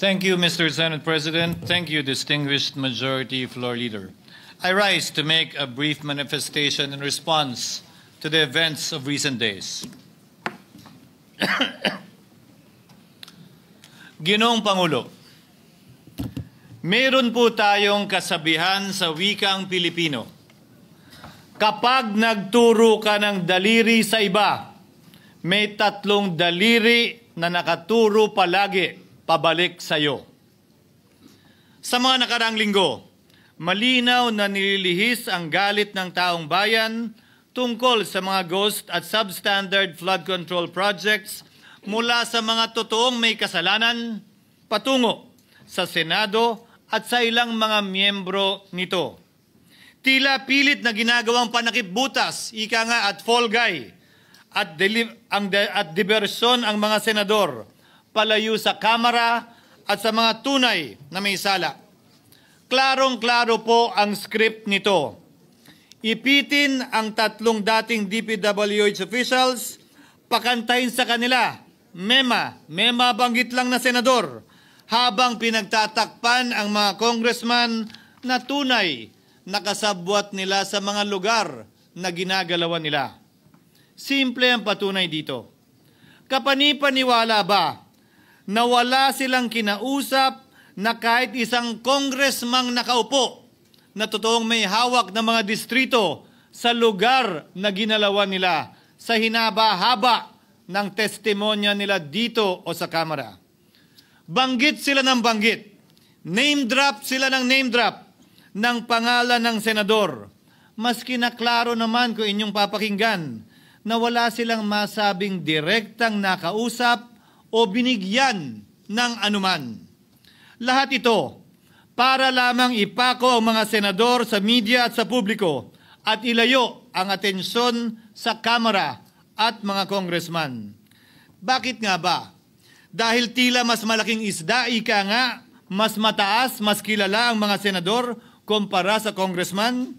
Thank you, Mr. Senate President. Thank you, distinguished Majority Floor Leader. I rise to make a brief manifestation in response to the events of recent days. Ginoong Pangulo, meron po tayong kasabihan sa wikang Pilipino. Kapag nagturo ka ng daliri sa iba, may tatlong daliri na nakaturo palagi pabalik sa iyo. Sa mga nakaraang linggo, malinaw na nililihis ang galit ng taong bayan tungkol sa mga ghost at substandard flood control projects mula sa mga totoong may kasalanan patungo sa Senado at sa ilang mga miyembro nito. Tila pilit na ginagawang panakipbutas, ika nga at fall guy, at diversyon ang mga senador palayo sa Kamara at sa mga tunay na may sala. Klarong-klaro po ang script nito. Ipitin ang tatlong dating DPWH officials, pakantayin sa kanila, mema banggit lang na senador, habang pinagtatakpan ang mga congressman na tunay nakasabwat nila sa mga lugar na ginagalawan nila. Simple ang patunay dito. Kapanipaniwala ba na wala silang kinausap na kahit isang congressman nakaupo na totoong may hawak ng mga distrito sa lugar na ginalawan nila sa hinaba-haba ng testimonya nila dito o sa Kamara? Banggit sila ng banggit, name drop sila ng name drop ng pangalan ng senador. Maski na klaro naman kung inyong papakinggan na wala silang masabing direktang nakausap o binigyan ng anuman. Lahat ito para lamang ipako ang mga senador sa media at sa publiko at ilayo ang atensyon sa Kamara at mga congressman. Bakit nga ba? Dahil tila mas malaking isda, ika nga, mas mataas, mas kilala ang mga senador kumpara sa congressman?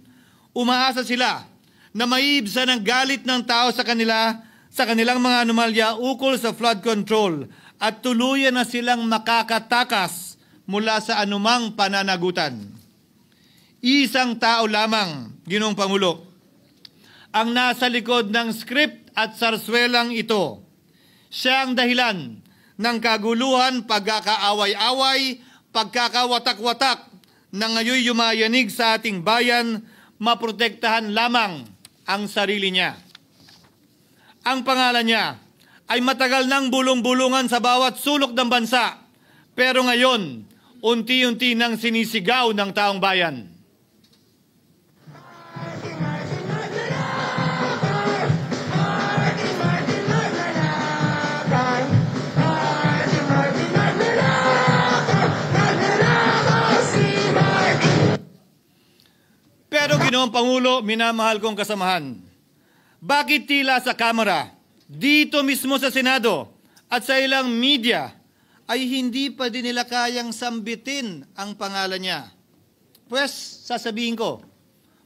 Umaasa sila na maiibsan ang galit ng tao sa kanilang mga anomalya ukol sa flood control at tuluyan na silang makakatakas mula sa anumang pananagutan. Isang tao lamang, Ginoong Pangulo, ang nasa likod ng script at sarswelang ito. Siya ang dahilan ng kaguluhan, pagkakaaway-away, pagkakawatak-watak na ngayon yumayanig sa ating bayan, maprotektahan lamang ang sarili niya. Ang pangalan niya ay matagal nang bulong-bulungan sa bawat sulok ng bansa, pero ngayon, unti-unti nang sinisigaw ng taong bayan. Pero Ginoong Pangulo, minamahal kong kasamahan, bakit tila sa Kamara, dito mismo sa Senado at sa ilang media ay hindi pa din nila kayang sambitin ang pangalan niya? Pues, sasabihin ko,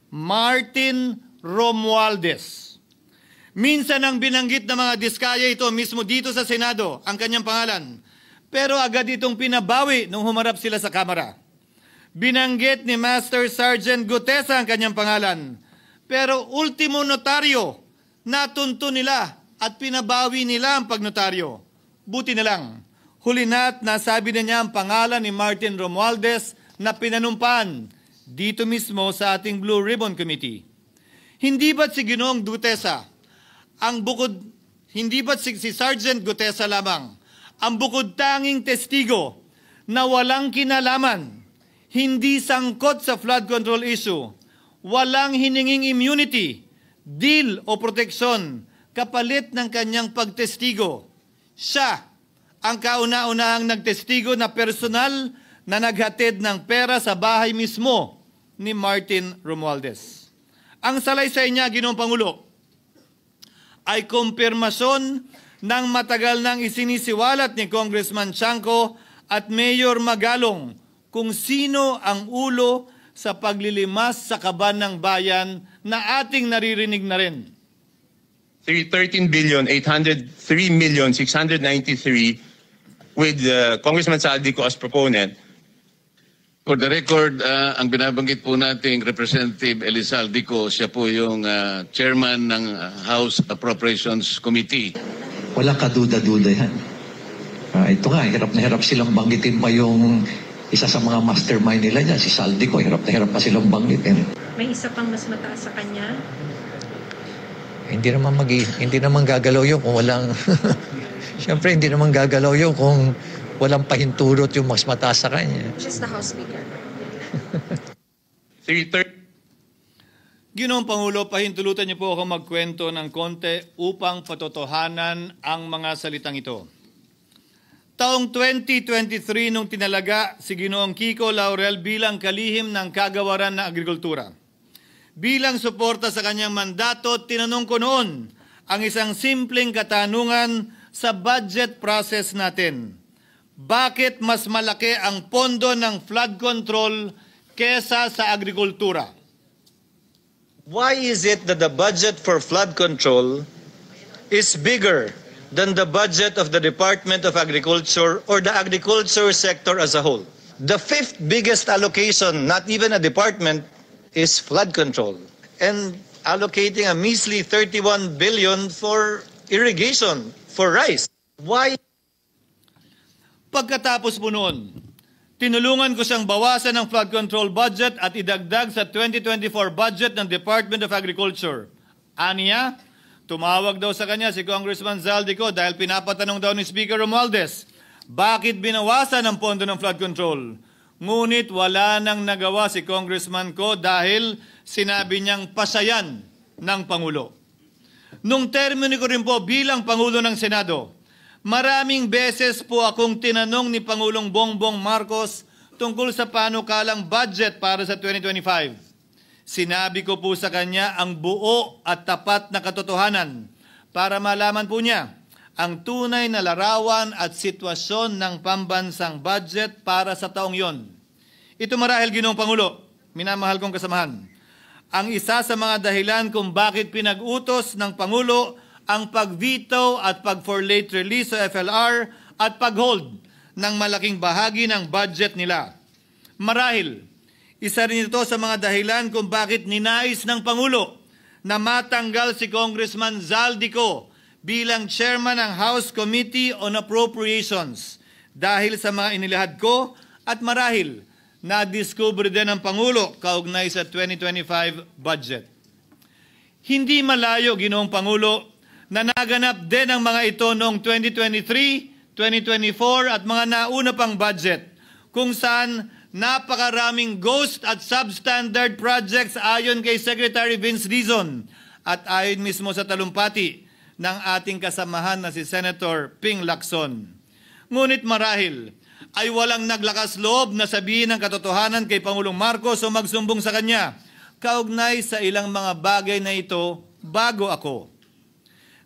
Martin Romualdez. Minsan ang binanggit ng mga diskaya ito mismo dito sa Senado, ang kanyang pangalan. Pero agad itong pinabawi nung humarap sila sa Kamara. Binanggit ni Master Sergeant Gutesa ang kanyang pangalan. Pero ultimo notaryo, natunto nila at pinabawi nila ang pagnotaryo. Buti na lang, huli na't nasabi na niya ang pangalan ni Martin Romualdez na pinanumpan dito mismo sa ating Blue Ribbon Committee. Hindi ba't si Ginoong Gutesa, hindi ba't si Sergeant Gutesa lamang ang bukod tanging testigo na walang kinalaman, hindi sangkot sa flood control issue, walang hininging immunity, deal o proteksyon kapalit ng kanyang pagtestigo? Siya ang kauna-unahang nagtestigo na personal na naghatid ng pera sa bahay mismo ni Martin Romualdez. Ang salaysay niya, Ginoong Pangulo, ay kumpirmasyon ng matagal nang isinisiwalat ni Congressman Chanco at Mayor Magalong kung sino ang ulo sa paglilimas sa kaban ng bayan na ating naririnig na rin. 13,803,693 with Congressman Saldico as proponent. For the record, ang binabanggit po nating Representative Elizaldico, siya po yung chairman ng House Appropriations Committee. Walang kaduda-duda yan. Ito nga, hirap na hirap silang banggitin pa yung isa sa mga mastermind nila dyan, si Saldico. Hirap na hirap pa silang banggitin. May isa pang mas mataas sa kanya? Hindi naman gagalaw yun kung walang... Siyempre, hindi naman gagalaw yun kung walang pahintulot yung mas mataas sa kanya. Just the House Speaker. 330. Ginoong Pangulo, pahintulutan niyo po ako magkwento ng konti upang patotohanan ang mga salitang ito. Taong 2023 nung tinalaga si Ginoong Kiko Laurel bilang kalihim ng kagawaran ng agrikultura. Bilang suporta sa kanyang mandato, tinanong ko noon ang isang simpleng katanungan sa budget process natin. Bakit mas malaki ang pondo ng flood control kesa sa agrikultura? Why is it that the budget for flood control is bigger than the budget of the Department of Agriculture or the agriculture sector as a whole? The fifth biggest allocation, not even a department, is flood control. And allocating a measly 31 billion for irrigation, for rice. Why? Pagkatapos po noon, tinulungan ko siyang bawasan ng flood control budget at idagdag sa 2024 budget ng Department of Agriculture. Aniya, tumawag daw sa kanya si Congressman Zaldico dahil pinapatanong daw ni Speaker Romualdez, bakit binawasan ang pondo ng flood control? Ngunit wala nang nagawa si Congressman ko dahil sinabi niyang pasayan ng Pangulo. Nung termino ko rin po bilang Pangulo ng Senado, maraming beses po akong tinanong ni Pangulong Bongbong Marcos tungkol sa panukalang budget para sa 2025. Sinabi ko po sa kanya ang buo at tapat na katotohanan para malaman po niya ang tunay na larawan at sitwasyon ng pambansang budget para sa taong yon. Ito marahil, Ginoong Pangulo, minamahal kong kasamahan, ang isa sa mga dahilan kung bakit pinag-utos ng Pangulo ang pag-veto at pag-for late release sa FLR at pag-hold ng malaking bahagi ng budget nila. Marahil, isa rin ito sa mga dahilan kung bakit ninais ng Pangulo na matanggal si Congressman Zaldico bilang chairman ng House Committee on Appropriations dahil sa mga inilahad ko at marahil na-discover din ng Pangulo kaugnay sa 2025 budget. Hindi malayo, Ginoong Pangulo, na naganap din ang mga ito noong 2023, 2024 at mga nauna pang budget kung saan napakaraming ghost at substandard projects ayon kay Secretary Vince Dizon at ayon mismo sa talumpati ng ating kasamahan na si Senator Ping Lacson. Ngunit marahil ay walang naglakas loob na sabihin ang katotohanan kay Pangulong Marcos o magsumbong sa kanya kaugnay sa ilang mga bagay na ito bago ako.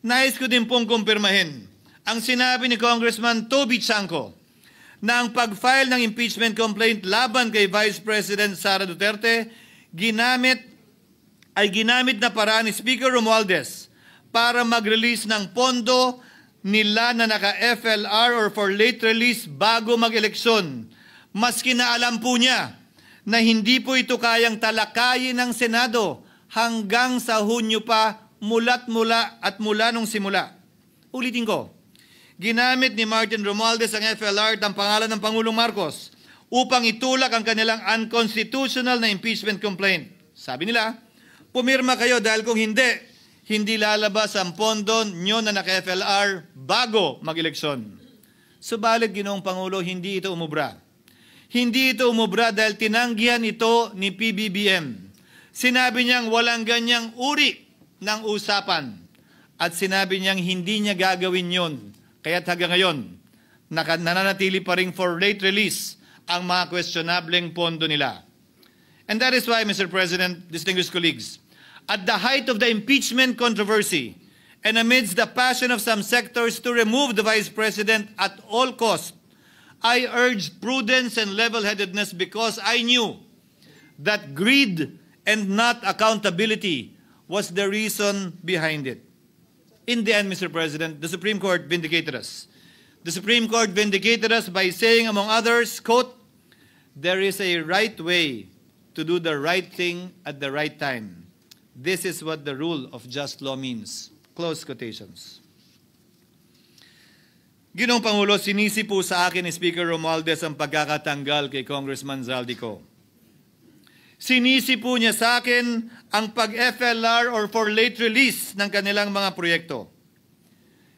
Nais ko din pong kumpirmahin ang sinabi ni Congressman Toby Chanco na ang pag-file ng impeachment complaint laban kay Vice President Sara Duterte ginamit na paraan ni Speaker Romualdez para mag-release ng pondo nila na naka-FLR or for late release bago mag-eleksyon. Maski na alam po niya na hindi po ito kayang talakayin ng Senado hanggang sa Hunyo pa mula nung simula. Ulitin ko, ginamit ni Martin Romualdez ang FLR at ang pangalan ng Pangulong Marcos upang itulak ang kanilang unconstitutional na impeachment complaint. Sabi nila, pumirma kayo dahil kung hindi lalabas ang pondo nyo na naka-FLR bago mag-eleksyon. Subalit, Ginoong Pangulo, hindi ito umubra. Hindi ito umubra dahil tinanggihan ito ni PBBM. Sinabi niyang walang ganyang uri ng usapan at sinabi niyang hindi niya gagawin yon. Kaya't hanggang ngayon, nananatili pa rin for late release ang mga questionableng pondo nila. And that is why, Mr. President, distinguished colleagues, at the height of the impeachment controversy and amidst the passion of some sectors to remove the Vice President at all costs, I urged prudence and level-headedness because I knew that greed and not accountability was the reason behind it. In the end, Mr. President, the Supreme Court vindicated us. The Supreme Court vindicated us by saying, among others, quote, "There is a right way to do the right thing at the right time. This is what the rule of just law means." Close quotations. Ginoong Pangulo, sinisi po sa akin ni Speaker Romualdez ang pagkakatanggal kay Congressman Zaldico. Sinisi po niya sa akin ang pag-FLR or for late release ng kanilang mga proyekto.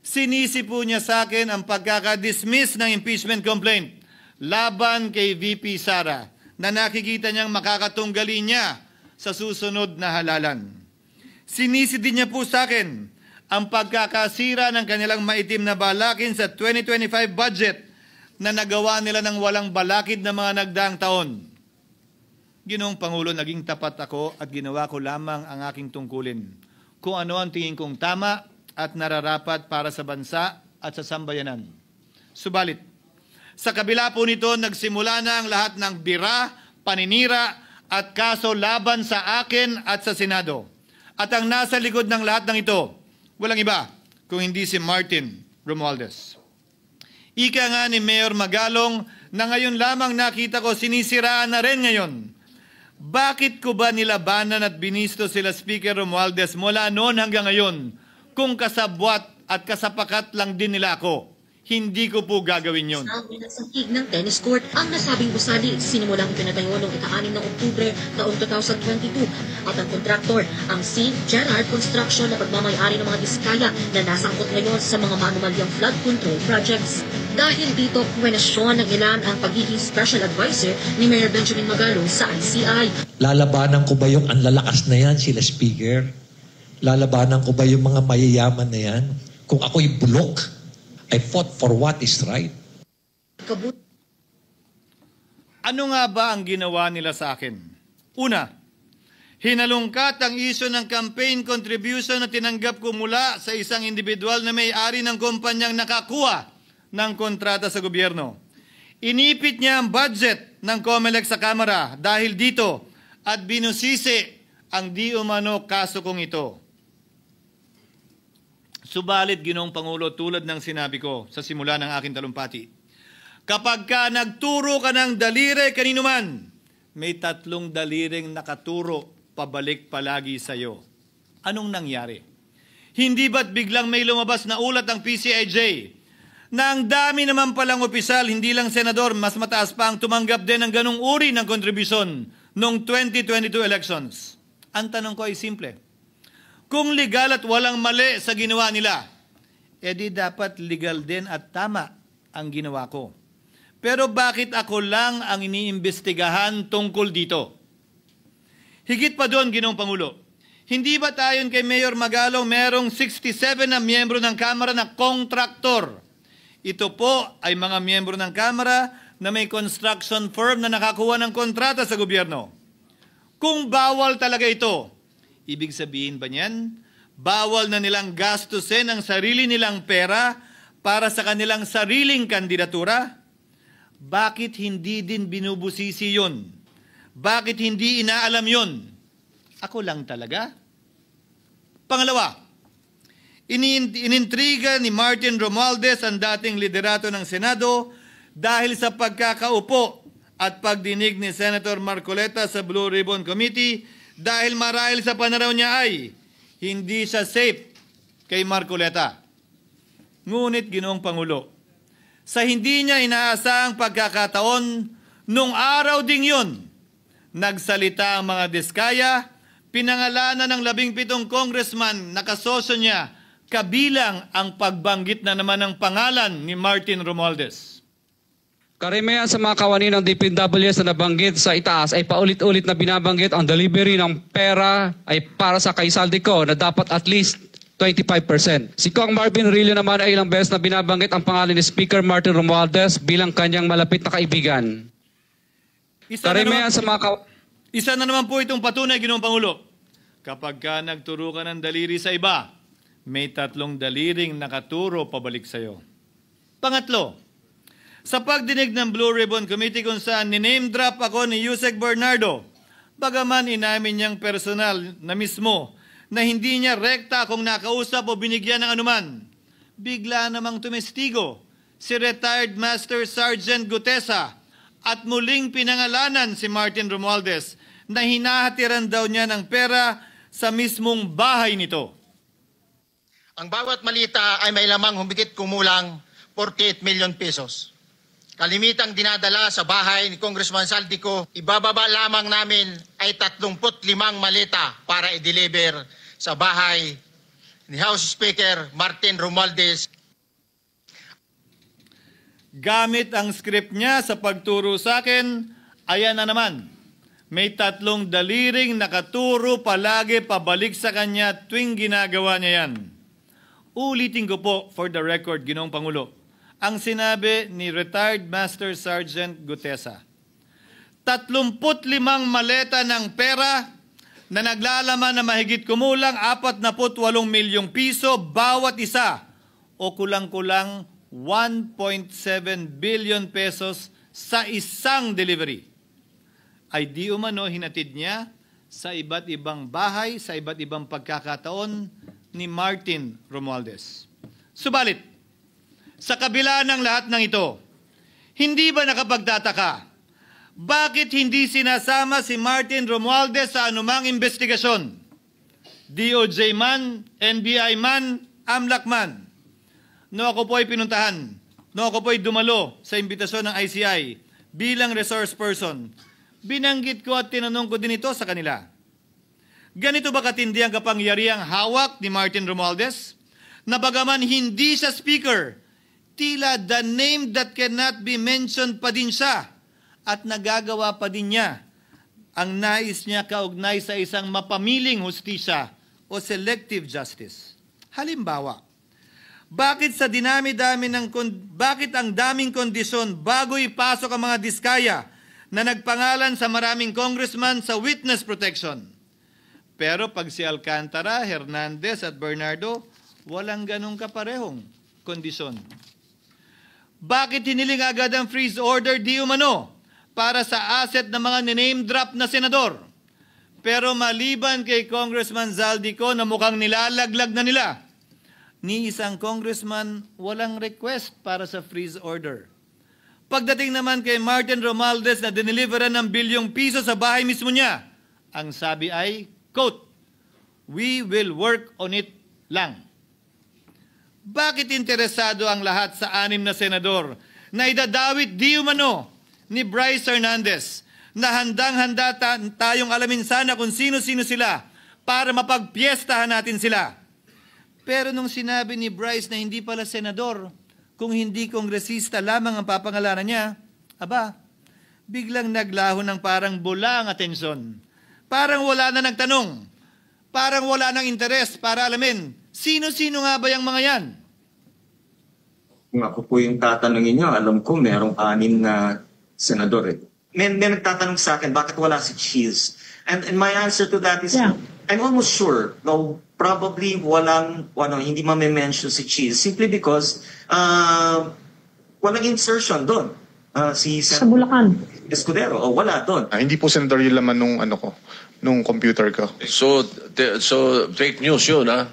Sinisi po niya sa akin ang pagkakadismiss ng impeachment complaint laban kay VP Sara na nakikita niyang makakatunggali niya sa susunod na halalan. Sinisi din niya po sa akin ang pagkakasira ng kanilang maitim na balakin sa 2025 budget na nagawa nila ng walang balakid na mga nagdaang taon. Ginoong Pangulo, naging tapat ako at ginawa ko lamang ang aking tungkulin. Kung ano ang tingin kong tama at nararapat para sa bansa at sa sambayanan. Subalit, sa kabila po nito, nagsimula na ang lahat ng bira, paninira at kaso laban sa akin at sa Senado. At ang nasa likod ng lahat ng ito, walang iba kung hindi si Martin Romualdez. Ika nga ni Mayor Magalong na ngayon lamang nakita ko sinisiraan na rin ngayon. Bakit ko ba nilabanan at binisto sila Speaker Romualdez mula noon hanggang ngayon kung kasabwat at kasapakat lang din nila ako? Hindi ko po gagawin yun. Sa ig ng tennis court, ang nasabing gusali sinimulang pinatayo noong ika-6 ng Oktubre taong 2022 at ang kontraktor, ang St. Gerard Construction na pagmamayari ng mga diskaya na nasangkot ngayon sa mga maanumalyang flood control projects. Dahil dito, kwenasyon ng ilan ang pagiging special advisor ni Mayor Benjamin Magalong sa ICI. Lalabanan ko ba yung anlalakas na yan, sila Speaker? Lalabanan ko ba yung mga mayayaman na yan? Kung ako'y bulok, I fought for what is right. Ano nga ba ang ginawa nila sa akin? Una, hinalungkat ang isyo ng campaign contribution na tinanggap ko mula sa isang individual na may-ari ng kumpanyang nakakuha ng kontrata sa gobyerno. Inipit niya ang budget ng COMELEC sa Kamara dahil dito at binusisi ang di umano kaso kong ito. Subalit, Ginoong Pangulo, tulad ng sinabi ko sa simula ng aking talumpati, kapag ka nagturo ka ng daliri kanino man, may 3 daliring nakaturo pabalik palagi sa iyo. Anong nangyari? Hindi ba't biglang may lumabas na ulat ng PCIJ na ang dami naman palang opisyal, hindi lang senador, mas mataas pa ang tumanggap din ng ganung uri ng kontribusyon noong 2022 elections? Ang tanong ko ay simple. Kung legal at walang mali sa ginawa nila, edi dapat legal din at tama ang ginawa ko. Pero bakit ako lang ang iniimbestigahan tungkol dito? Higit pa doon, Ginoong Pangulo, hindi ba tayon kay Mayor Magalong merong 67 na miyembro ng Kamara na kontraktor? Ito po ay mga miyembro ng Kamara na may construction firm na nakakuha ng kontrata sa gobyerno. Kung bawal talaga ito, ibig sabihin ba niyan, bawal na nilang gastusin ang sarili nilang pera para sa kanilang sariling kandidatura? Bakit hindi din binubusisi yun? Bakit hindi inaalam yun? Ako lang talaga? Pangalawa, inintriga ni Martin Romualdez ang dating liderato ng Senado dahil sa pagkakaupo at pagdinig ni Senator Marcoleta sa Blue Ribbon Committee dahil marahil sa pananaw niya ay hindi siya safe kay Marcoleta. Ngunit, Ginoong Pangulo, sa hindi niya inaasahang pagkakataon, nung araw ding yun, nagsalita ang mga diskaya, pinangalanan ng 17 congressman na kasosyo niya, kabilang ang pagbanggit na naman ng pangalan ni Martin Romualdez. Karamihan sa mga kawani ng DPWH na nabanggit sa itaas ay paulit-ulit na binabanggit ang delivery ng pera ay para sa kay Zaldico na dapat at least 25%. Si Kong Marvin Rillo naman ay ilang beses na binabanggit ang pangalan ni Speaker Martin Romualdez bilang kanyang malapit na kaibigan. Isa na naman po itong patunay, Ginoong Pangulo. Kapag ka nagturo ka ng daliri sa iba, may 3 daliring nakaturo pabalik sa iyo. Pangatlo, sa pagdinig ng Blue Ribbon Committee kung saan niname drop ako ni Yusek Bernardo, bagaman inamin niyang personal na mismo na hindi niya rekta kung nakausap o binigyan ng anuman, bigla namang tumestigo si retired Master Sergeant Gutesa at muling pinangalanan si Martin Romualdez na hinahatiran daw niya ng pera sa mismong bahay nito. Ang bawat malita ay may lamang humigit kumulang 48 million pesos. Kalimitang dinadala sa bahay ni Congressman Saldico, ibababa lamang namin ay 35 malita para i-deliver sa bahay ni House Speaker Martin Romualdez. Gamit ang script niya sa pagturo sa akin, ayan na naman. May 3 daliring nakaturo palagi pabalik sa kanya tuwing ginagawa niya yan. Ulitin ko po for the record, Ginoong Pangulo, ang sinabi ni retired Master Sergeant Gutesa. 35 maleta ng pera na naglalaman na mahigit kumulang 48 milyong piso bawat isa o kulang-kulang 1.7 billion pesos sa isang delivery. Ay di umano hinatid niya sa iba't ibang bahay, sa iba't ibang pagkakataon ni Martin Romualdez. Subalit, sa kabila ng lahat ng ito, hindi ba nakapagtataka? Bakit hindi sinasama si Martin Romualdez sa anumang investigasyon? DOJ man, NBI man, AMLAC man. No ako po ay pinuntahan, no ako po ay dumalo sa imbitasyon ng ICI bilang resource person, binanggit ko at tinanong ko din ito sa kanila. Ganito ba katindi ang kapangyarihang hawak ni Martin Romualdez? Na bagaman hindi siya speaker, tila the name that cannot be mentioned pa din siya at nagagawa pa din niya ang nais niya kaugnay sa isang mapamiling hustisya o selective justice. Halimbawa, bakit ang daming kondisyon bago ipasok ang mga diskaya na nagpangalan sa maraming congressman sa witness protection? Pero pag si Alcantara, Hernandez at Bernardo, walang ganong kaparehong kondisyon. Bakit hiniling agad ang freeze order di umano para sa asset ng mga name drop na senador? Pero maliban kay Congressman Zaldico na mukhang nilalaglag na nila, ni isang congressman walang request para sa freeze order. Pagdating naman kay Martin Romualdez na dineliveran ng bilyong piso sa bahay mismo niya, ang sabi ay, quote, "We will work on it lang." Bakit interesado ang lahat sa 6 na senador na idadawit di umano ni Bryce Hernandez na handang-handa tayong alamin sana kung sino-sino sila para mapagpiestahan natin sila? Pero nung sinabi ni Bryce na hindi pala senador, kung hindi kongresista lamang ang papangalanan niya, aba, biglang naglaho ng parang bula ang atensyon. Parang wala na nagtanong. Parang wala nang interes para alamin, sino-sino nga ba yung mga yan? Kung ako po yung tatanungin nyo, alam ko merong 6 na senador eh. May nagtatanong sa akin, bakit wala si Cheese? And my answer to that is, I'm almost sure, though probably hindi mame-mention si Cheese, simply because walang insertion doon. Sa Bulacan. Escudero, wala doon. Hindi po senador yung laman nung computer ko. So fake news yun, ha?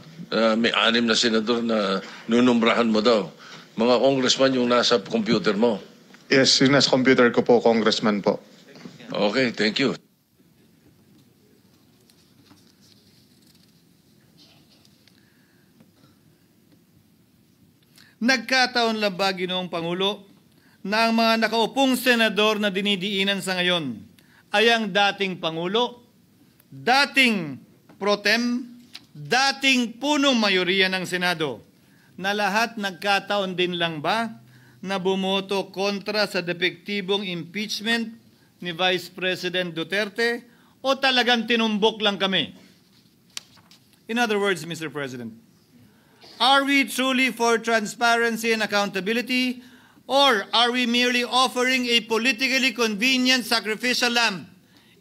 May 6 na senador na nunumbrahan mo daw. Mga congressman yung nasa computer mo. Yes, yung nasa computer ko po, congressman po. Okay, thank you. Nagkataon lang ba, Ginoong Pangulo, na ang mga nakaupong senador na dinidiinan sa ngayon ay ang dating Pangulo, dating pro tem, dating punong mayoriya ng Senado, na lahat nagkataon din lang ba na bumoto kontra sa depektibong impeachment ni Vice President Duterte o talagang tinumbok lang kami? In other words, Mr. President, are we truly for transparency and accountability, or are we merely offering a politically convenient sacrificial lamb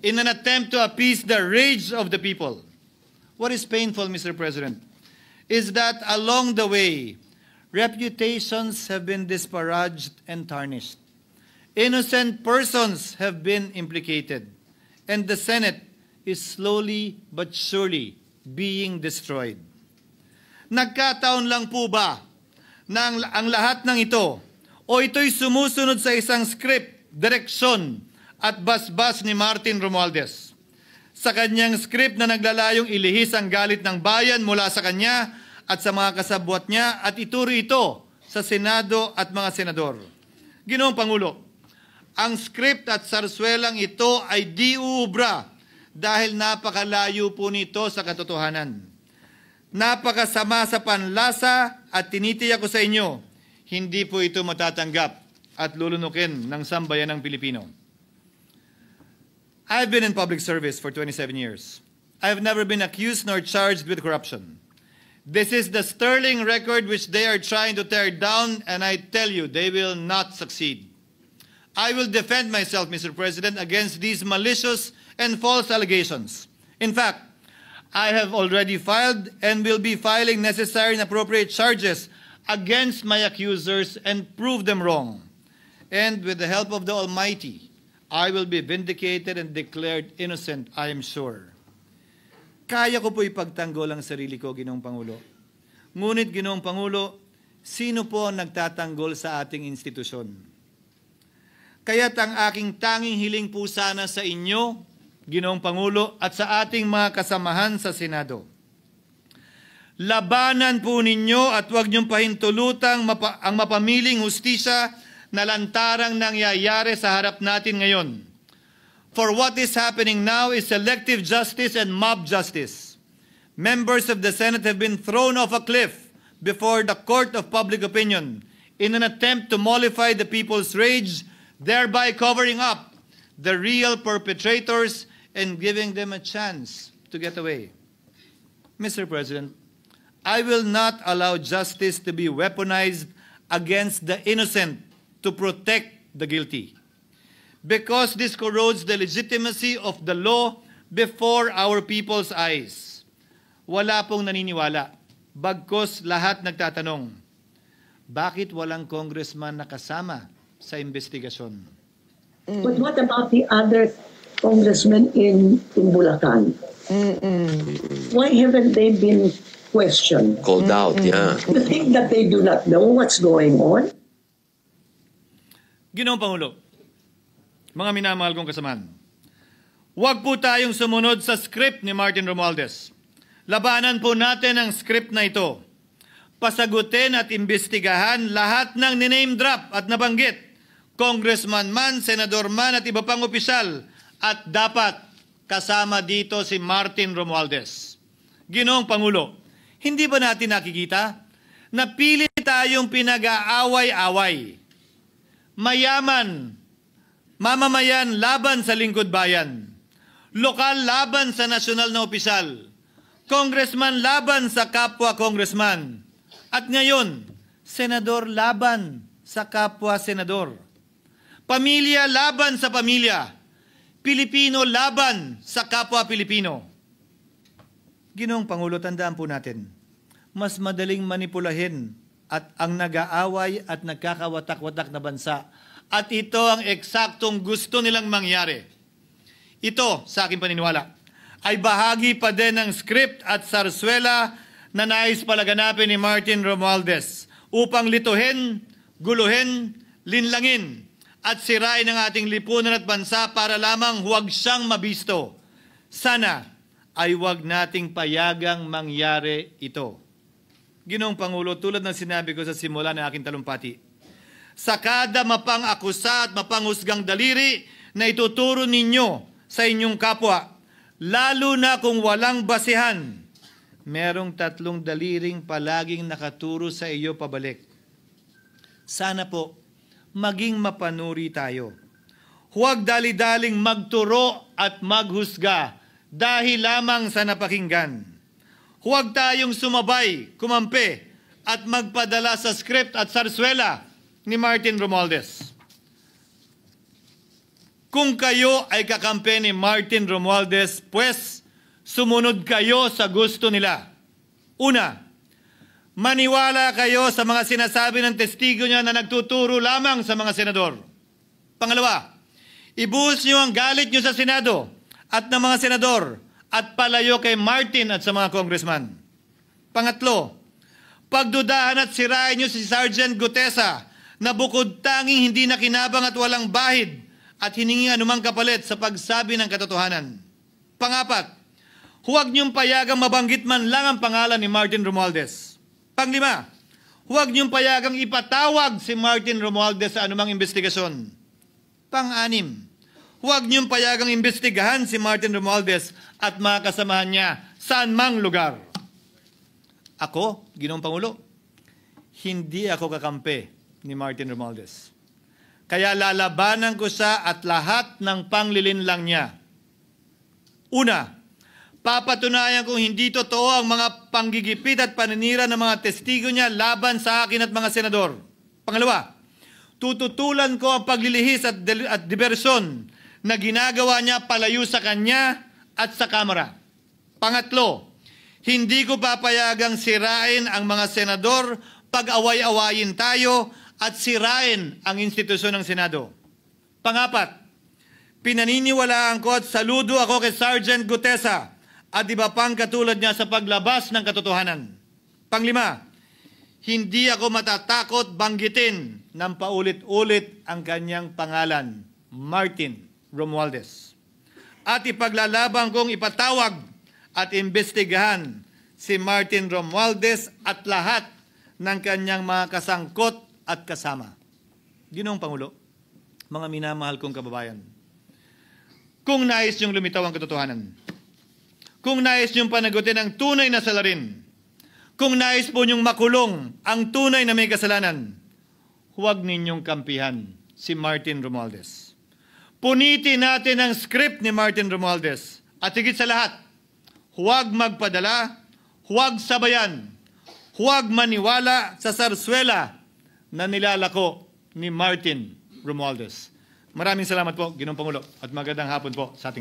in an attempt to appease the rage of the people? What is painful, Mr. President, is that along the way, reputations have been disparaged and tarnished. Innocent persons have been implicated, and the Senate is slowly but surely being destroyed. Nagkataon lang po ba na ang lahat ng ito o ito'y sumusunod sa isang script, direksyon at basbas ni Martin Romualdez? Sa kanyang script na naglalayong ilihis ang galit ng bayan mula sa kanya at sa mga kasabwat niya at ituro ito sa Senado at mga senador. Ginoong Pangulo, ang script at sarswelang ito ay di uubra dahil napakalayo po nito sa katotohanan. Napakasama sa panlasa at tinitiyak ko sa inyo, hindi po ito matatanggap at lulunukin ng sambayanang Pilipino. I've been in public service for 27 years. I've never been accused nor charged with corruption. This is the sterling record which they are trying to tear down, and I tell you, they will not succeed. I will defend myself, Mr. President, against these malicious and false allegations. In fact, I have already filed and will be filing necessary and appropriate charges against my accusers and prove them wrong. And with the help of the Almighty, I will be vindicated and declared innocent, I am sure. Kaya ko po ipagtanggol ang sarili ko, Ginoong Pangulo. Ngunit, Ginoong Pangulo, sino po ang nagtatanggol sa ating institusyon? Kaya't ang aking tanging hiling po sana sa inyo, Ginoong Pangulo, at sa ating mga kasamahan sa Senado. Labanan po ninyo at huwag niyong pahintulutang ang mapamiling hustisya na lantarang nangyayari sa harap natin ngayon. For what is happening now is selective justice and mob justice. Members of the Senate have been thrown off a cliff before the court of public opinion in an attempt to mollify the people's rage, thereby covering up the real perpetrators and giving them a chance to get away. Mr. President, I will not allow justice to be weaponized against the innocent to protect the guilty. Because this corrodes the legitimacy of the law before our people's eyes. Wala pong naniniwala. Bagkos lahat nagtatanong, bakit walang congressman na kasama sa investigasyon? But what about the other congressmen in Bulacan? Why haven't they been questioned? Called out, yeah. You think that they do not know what's going on? Ginoong Pangulo, mga minamahal kong kasamahan, huwag po tayong sumunod sa script ni Martin Romualdez. Labanan po natin ang script na ito. Pasagutin at imbestigahan lahat ng niname drop at nabanggit, congressman man, senador man at iba pang opisyal, at dapat kasama dito si Martin Romualdez. Ginoong Pangulo, hindi ba natin nakikita na pili tayong pinag-aaway-away? Mayaman, mamamayan laban sa lingkod bayan, lokal laban sa nasyonal na opisyal, congressman laban sa kapwa congressman, at ngayon, senador laban sa kapwa senador, pamilya laban sa pamilya, Pilipino laban sa kapwa Pilipino. Ginoong Pangulo, tandaan po natin, mas madaling manipulahin at ang nag-aaway at nagkakawatak-watak na bansa. At ito ang eksaktong gusto nilang mangyari. Ito, sa aking paniniwala, ay bahagi pa din ng script at sarswela na nais palaganapin ni Martin Romualdez upang lituhin, guluhin, linlangin at sirain ang ating lipunan at bansa para lamang huwag siyang mabisto. Sana ay huwag nating payagang mangyari ito. Ginoong Pangulo, tulad ng sinabi ko sa simula ng aking talumpati, sa kada mapang-akusa at mapanghusgang daliri na ituturo ninyo sa inyong kapwa, lalo na kung walang basehan, merong 3 daliring palaging nakaturo sa iyo pabalik. Sana po, maging mapanuri tayo. Huwag dali-daling magturo at maghusga dahil lamang sa napakinggan. Huwag tayong sumabay, kumampi, at magpadala sa script at sarswela ni Martin Romualdez. Kung kayo ay kakampi ni Martin Romualdez, pues sumunod kayo sa gusto nila. Una, maniwala kayo sa mga sinasabi ng testigo niya na nagtuturo lamang sa mga senador. Pangalawa, ibuhos niyo ang galit niyo sa Senado at ng mga senador at palayo kay Martin at sa mga congressman. Pangatlo, pagdudahan at sirain niyo si Sergeant Gutesa na bukod tanging hindi nakinabang at walang bahid at hiningi anumang kapalit sa pagsabi ng katotohanan. Pangapat, huwag niyong payagang mabanggit man lang ang pangalan ni Martin Romualdez. Panglima, huwag niyong payagang ipatawag si Martin Romualdez sa anumang investigasyon. Pang-anim, huwag niyong payagang imbestigahan si Martin Romualdez at mga kasamahan niya saan mang lugar. Ako, Ginoong Pangulo, hindi ako kakampi ni Martin Romualdez. Kaya lalabanan ko siya at lahat ng panglilinlang niya. Una, papatunayan kong hindi totoo ang mga panggigipit at paninira ng mga testigo niya laban sa akin at mga senador. Pangalawa, tututulan ko ang paglilihis at diversyon na ginagawa niya palayo sa kanya at sa Kamara. Pangatlo, hindi ko papayagang sirain ang mga senador pag away-awayin tayo at sirain ang institusyon ng Senado. Pangapat, pinaniniwalaan ko at saludo ako kay Sergeant Gutesa at iba pang katulad niya sa paglabas ng katotohanan. Panglima, hindi ako matatakot banggitin ng paulit-ulit ang kanyang pangalan, Martin Romualdez. At ipaglalaban kong ipatawag at imbestigahan si Martin Romualdez at lahat ng kanyang mga kasangkot at kasama. Ginoong Pangulo, mga minamahal kong kababayan, kung nais niyong lumitaw ang katotohanan, kung nais niyong panagutin ang tunay na salarin, kung nais po niyong makulong ang tunay na may kasalanan, huwag ninyong kampihan si Martin Romualdez. Punitin natin ang script ni Martin Romualdez at higit sa lahat, huwag magpadala, huwag sabayan, huwag maniwala sa sarswela na nilalako ni Martin Romualdez. Maraming salamat po, Ginoong Pangulo, at magandang hapon po sa ating